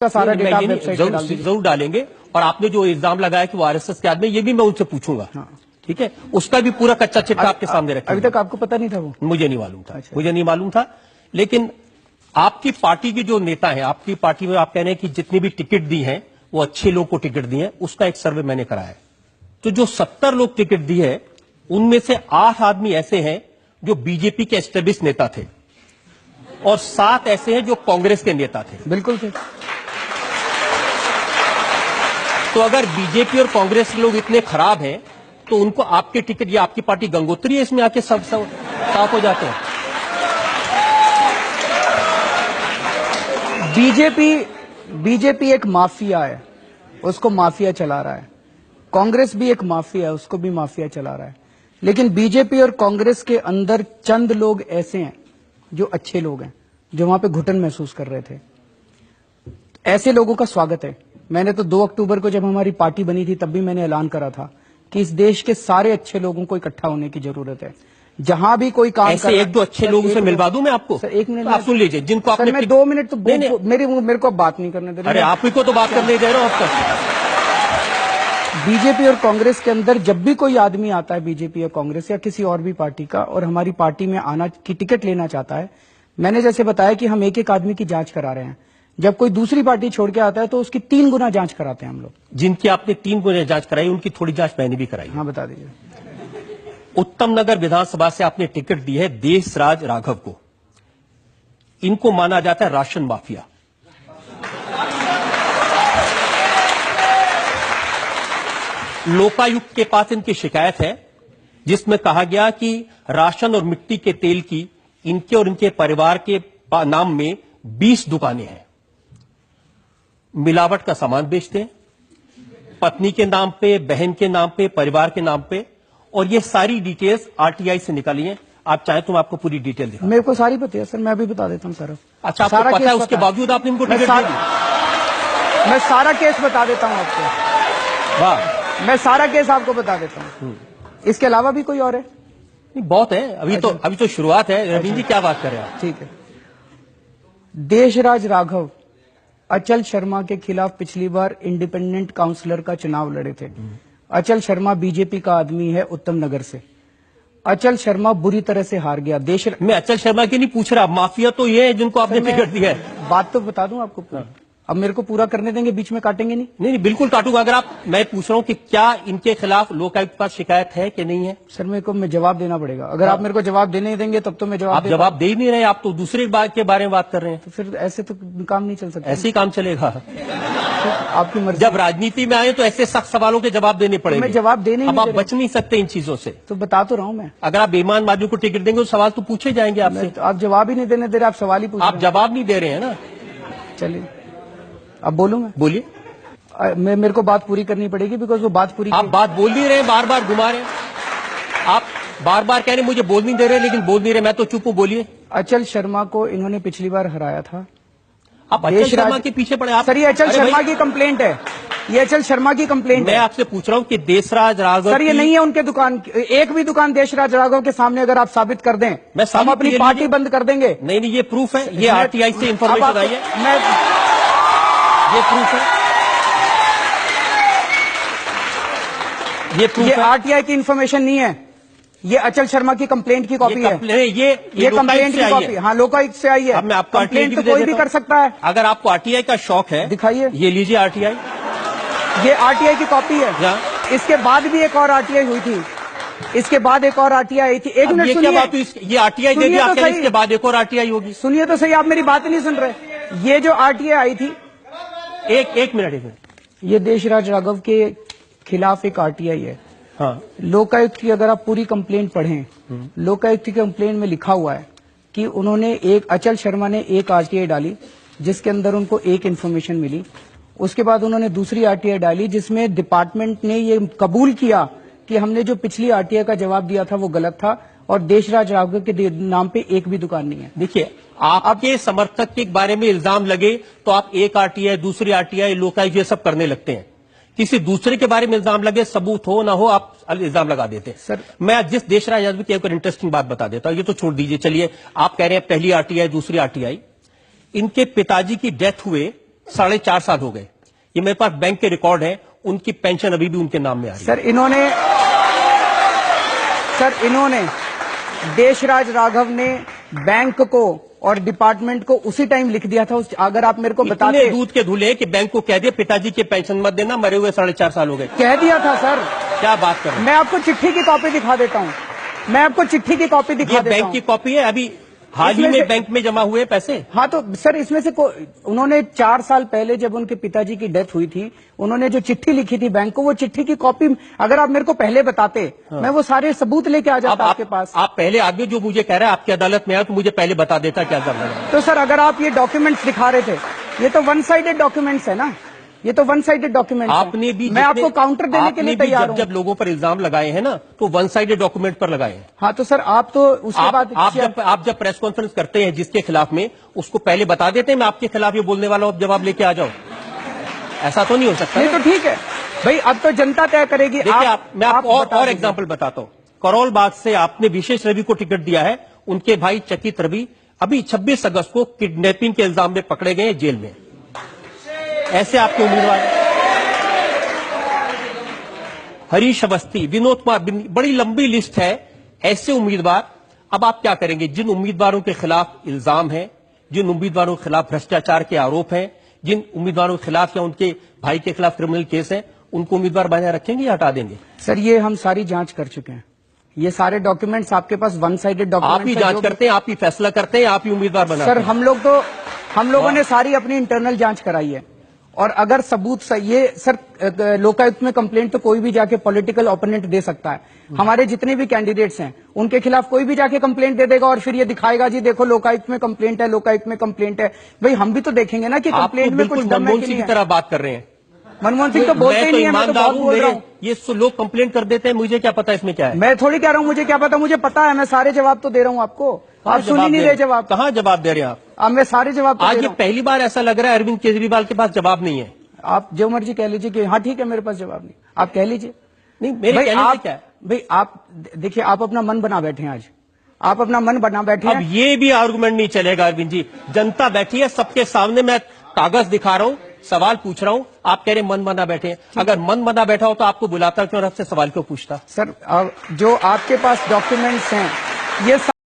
सारा data website पे डाल दीजिए। जरूर डालेंगे। और आपने जो इल्जाम लगाया कि वो आरएसएस के आदमी, ये भी मैं उनसे पूछूंगा। हाँ। ठीक है, उसका भी पूरा कच्चा चिट्ठा आपके सामने रखेंगे। अभी तक आपको पता नहीं था वो? मुझे नहीं मालूम था। अच्छा। मुझे नहीं मालूम था। लेकिन आपकी पार्टी के जो नेता हैं, आपकी पार्टी में आप कह रहे हैं कि जितनी भी टिकट दी हैं वो अच्छे लोग को टिकट दी है, उसका एक सर्वे मैंने कराया है। तो जो 70 लोग टिकट दी है उनमें से 8 आदमी ऐसे हैं जो बीजेपी के एस्टेब्लिश नेता थे और 7 ऐसे हैं जो कांग्रेस के नेता थे। बिल्कुल थे। तो अगर बीजेपी और कांग्रेस के लोग इतने खराब हैं तो उनको आपके टिकट या आपकी पार्टी गंगोत्री है इसमें आके सब साफ हो जाते हैं। बीजेपी एक माफिया है, उसको माफिया चला रहा है। कांग्रेस भी एक माफिया है, उसको भी माफिया चला रहा है। लेकिन बीजेपी और कांग्रेस के अंदर चंद लोग ऐसे हैं जो अच्छे लोग हैं, जो वहां पे घुटन महसूस कर रहे थे। ऐसे लोगों का स्वागत है। मैंने तो 2 अक्टूबर को जब हमारी पार्टी बनी थी तब भी मैंने ऐलान करा था कि इस देश के सारे अच्छे लोगों को इकट्ठा होने की जरूरत है। जहां भी कोई काम ऐसे एक दो अच्छे लोगों से मिलवा दूं मैं आपको। सर 1 मिनट आप सुन लीजिए जिनको आपने। मैं 2 मिनट तो मेरे को बात नहीं करने दे रहे। अरे आप ही को तो बात करने दे रहे हो अब तक। बीजेपी और कांग्रेस के अंदर जब भी कोई आदमी आता है, बीजेपी या कांग्रेस या किसी और भी पार्टी का, और हमारी पार्टी में आना की टिकट लेना चाहता है, मैंने जैसे बताया कि हम एक एक आदमी की जांच करा रहे हैं। जब कोई दूसरी पार्टी छोड़ के आता है तो उसकी 3 गुना जांच कराते हैं हम लोग। जिनकी आपने 3 गुना जांच कराई उनकी थोड़ी जांच मैंने भी कराई। हाँ, बता दीजिए। उत्तम नगर विधानसभा से आपने टिकट दी है देशराज राघव को। इनको माना जाता है राशन माफिया। लोकायुक्त के पास इनकी शिकायत है जिसमें कहा गया कि राशन और मिट्टी के तेल की इनके और इनके परिवार के नाम में 20 दुकानें हैं। मिलावट का सामान बेचते हैं, पत्नी के नाम पे, बहन के नाम पे, परिवार के नाम पे। और ये सारी डिटेल्स आरटीआई से निकाली हैं। आप चाहे तो मैं आपको पूरी डिटेल दिखाऊं। मेरे को सारी पता है सर, मैं अभी बता देता हूँ सर। अच्छा, आपको पता है उसके बावजूद आपने इनको टिकट दे दी? मैं सारा केस बता देता हूँ आपको। वाह, मैं सारा केस आपको बता देता हूँ। इसके अलावा भी कोई और है? नहीं, बहुत है। अभी तो शुरुआत है। रवीन जी क्या बात कर रहे हैं आप? ठीक है। देशराज राघव अचल शर्मा के खिलाफ पिछली बार इंडिपेंडेंट काउंसलर का चुनाव लड़े थे। अचल शर्मा बीजेपी का आदमी है उत्तम नगर से। अचल शर्मा बुरी तरह से हार गया। मैं अचल शर्मा की नहीं पूछ रहा, माफिया तो ये है जिनको आपने टिकट दिया है। बात तो बता दूं आपको पूरी। अब मेरे को पूरा करने देंगे, बीच में काटेंगे नहीं? नहीं, बिल्कुल काटूंगा। अगर आप, मैं पूछ रहा हूं कि क्या इनके खिलाफ लोकायुक्त के पास शिकायत है कि नहीं है? सर मेरे को जवाब देना पड़ेगा। अगर आप मेरे को जवाब देने ही देंगे तब तो मैं आप जवाब दे ही नहीं रहे, आप तो दूसरी बात के बारे में बात कर रहे हैं। तो फिर ऐसे तो काम नहीं चल सकता। ऐसे ही काम चलेगा? आपकी मर्जी। जब राजनीति में आए तो ऐसे सख्त सवालों के जवाब देने पड़ेंगे। मैं जवाब देने अब आप बच नहीं सकते इन चीजों से। तो बता तो रहा हूं मैं। अगर आप बेईमान आदमी को टिकट देंगे तो सवाल तो पूछे जाएंगे आपसे। आप जवाब ही नहीं देने दे रहे, आप सवाल ही पूछ रहे हैं। आप जवाब नहीं दे रहे हैं ना। चलिए अब बोलूं मैं? बोलिए। मेरे को बात पूरी करनी पड़ेगी बिकॉज वो बात पूरी। आप बात बोल नहीं रहे, बार बार घुमा रहे हैं। आप बार बार कह रहे मुझे बोल नहीं दे रहे, लेकिन बोल नहीं रहे। मैं तो चुप हूं, बोलिए। अचल शर्मा को इन्होंने पिछली बार हराया था। आप अचल शर्मा के पीछे पड़े आप? सर ये अचल शर्मा की कंप्लेंट है, ये अचल शर्मा की कंप्लेंट है। मैं आपसे पूछ रहा हूं कि देशराज राघव। सर ये नहीं है उनके दुकान, एक भी दुकान देशराज राघव के सामने अगर आप साबित कर दें हम अपनी पार्टी बंद कर देंगे। नहीं, ये प्रूफ है। ये आरटीआई से इंफॉर्मेशन आई है। ये प्रूफ है। ये आरटीआई की इंफॉर्मेशन नहीं है, ये अचल शर्मा की कंप्लेंट की कॉपी है। ये कंप्लेंट की कॉपी, हाँ लोकायुक्त से आई है। अब मैं आपको कंप्लेंट तो कोई भी कर सकता है। अगर आपको आरटीआई का शौक है दिखाइए। ये लीजिए आरटीआई, ये आरटीआई की कॉपी है। इसके बाद भी एक और आरटीआई हुई थी, इसके बाद एक और आरटीआई आई थी। एक मिनट सुनिए। क्या बात हुई? ये आरटीआई दे दिया, इसके बाद एक और आरटीआई होगी? सुनिए तो सही, आप मेरी बात नहीं सुन रहे। ये जो आरटीआई आई थी, एक मिनट, ये देशराज राघव के खिलाफ एक आरटीआई है। हाँ। लोकायुक्त की अगर आप पूरी कंप्लेंट पढ़ें, लोकायुक्त की कंप्लेंट में लिखा हुआ है कि उन्होंने अचल शर्मा ने एक आरटीआई डाली जिसके अंदर उनको एक इन्फॉर्मेशन मिली। उसके बाद उन्होंने दूसरी आरटीआई डाली जिसमें डिपार्टमेंट ने ये कबूल किया कि हमने जो पिछली आरटीआई का जवाब दिया था वो गलत था और देशराज राघव के नाम पे एक भी दुकान नहीं है। देखिए, आपके समर्थक के बारे में इल्जाम लगे तो आप एक आरटीआई, दूसरी आरटीआई, लोकायुक्त ये सब करने लगते हैं। किसी दूसरे के बारे में इल्जाम लगे, सबूत हो ना हो, आप इल्जाम लगा देते हैं। सर मैं जिस देशराज यादव की एक इंटरेस्टिंग बात बता देता हूं, ये तो छोड़ दीजिए। चलिए, आप कह रहे हैं पहली आरटीआई, दूसरी आरटीआई। इनके पिताजी की डेथ हुए 4.5 साल हो गए। ये मेरे पास बैंक के रिकॉर्ड है, उनकी पेंशन अभी भी उनके नाम में आ रही है। सर इन्होंने देशराज राघव ने बैंक को और डिपार्टमेंट को उसी टाइम लिख दिया था। अगर आप मेरे को बताते, इतने दूध के धुले कि बैंक को कह दिया पिताजी के पेंशन मत देना, मरे हुए 4.5 साल हो गए। कह दिया था सर। क्या बात कर रहे हैं? मैं आपको चिट्ठी की कॉपी दिखा देता हूं। मैं आपको चिट्ठी की कॉपी दिखा देता हूं। बैंक की कॉपी है, अभी हाल ही में बैंक में जमा हुए पैसे। हाँ तो सर इसमें से उन्होंने 4 साल पहले जब उनके पिताजी की डेथ हुई थी, उन्होंने जो चिट्ठी लिखी थी बैंक को, वो चिट्ठी की कॉपी अगर आप मेरे को पहले बताते, हाँ। मैं वो सारे सबूत लेके आ जाता आपके पास। आप पहले आदमी जो मुझे कह रहा है आपकी अदालत में आया तो मुझे पहले बता देता क्या कर रहा है। तो सर अगर आप ये डॉक्यूमेंट्स दिखा रहे थे, ये तो वन साइडेड डॉक्यूमेंट्स है ना, ये तो वन साइडेड डॉक्यूमेंट आपने भी, मैं आपको काउंटर देने के लिए तैयार हूं। जब लोगों पर इल्जाम लगाए हैं ना, तो वन साइडेड डॉक्यूमेंट पर लगाए हैं। हाँ तो सर आप तो उसके बाद आप जब प्रेस कॉन्फ्रेंस करते हैं जिसके खिलाफ में, उसको पहले बता देते हैं मैं आपके खिलाफ ये बोलने वाला हूं, जवाब लेके आ जाओ। ऐसा तो नहीं हो सकता। नहीं तो ठीक है भाई, अब तो जनता तय करेगी। मैं आपको और एग्जाम्पल बताता हूं। करोल बाग से आपने विशेष रवि को टिकट दिया है, उनके भाई चकित रवि अभी 26 अगस्त को किडनैपिंग के इल्जाम में पकड़े गए जेल में। ऐसे आपके उम्मीदवार हरीश अवस्थी, विनोद कुमार, बड़ी लंबी लिस्ट है ऐसे उम्मीदवार। अब आप क्या करेंगे? जिन उम्मीदवारों के खिलाफ इल्जाम है, जिन उम्मीदवारों के खिलाफ भ्रष्टाचार के आरोप हैं, जिन उम्मीदवारों के खिलाफ या उनके भाई के खिलाफ क्रिमिनल केस है, उनको उम्मीदवार बनाए रखेंगे या हटा देंगे? सर ये हम सारी जांच कर चुके हैं। ये सारे डॉक्यूमेंट्स आपके पास वन साइडेड डॉक्यूमेंट्स। आप ही जांच करते हैं, आप ही फैसला करते हैं, आप ही उम्मीदवार बनाते हैं। सर हम लोगों ने सारी अपनी इंटरनल जांच कराई है, और अगर सबूत ये सर लोकायुक्त में कंप्लेंट तो कोई भी जाके पॉलिटिकल ओपोनेंट दे सकता है। हमारे जितने भी कैंडिडेट्स हैं उनके खिलाफ कोई भी जाके कंप्लेंट दे देगा और फिर ये दिखाएगा जी देखो लोकायुक्त में कंप्लेंट है, लोकायुक्त में कंप्लेंट है। भाई हम भी तो देखेंगे ना कि कंप्लेंट में कुछ दम है कि नहीं। की तरह बात कर रहे हैं। मनमोहन सिंह तो बोलते ही नहीं है, मैं तो बहुत बोल रहा हूँ। ये लोग कंप्लेंट कर देते हैं, मुझे क्या पता इसमें क्या है। मैं थोड़ी कह रहा हूँ मुझे क्या पता, मुझे पता है। मैं सारे जवाब तो दे रहा हूँ आपको, आप सुन ही नहीं रहे जवाब। कहाँ जवाब दे रहे हैं आप? अब मैं सारे जवाब आज ये पहली बार ऐसा लग रहा है अरविंद केजरीवाल के पास जवाब नहीं है। आप जो मर्जी कह लीजिए कि हाँ ठीक है मेरे पास जवाब नहीं, आप कह लीजिए। नहीं मेरे कहने से क्या है भाई, आप देखिए आप अपना मन बना बैठे हैं। आज आप अपना मन बना बैठे हैं। अब ये भी आर्गुमेंट नहीं चलेगा अरविंद जी। जनता बैठी है सबके सामने, मैं कागज दिखा रहा हूं, सवाल पूछ रहा हूं, आप कह रहे मन बना बैठे हैं। अगर मन बना बैठा हो तो आपको बुलाता क्यों और आपसे सवाल क्यों पूछता? सर जो आपके पास डॉक्यूमेंट्स हैं ये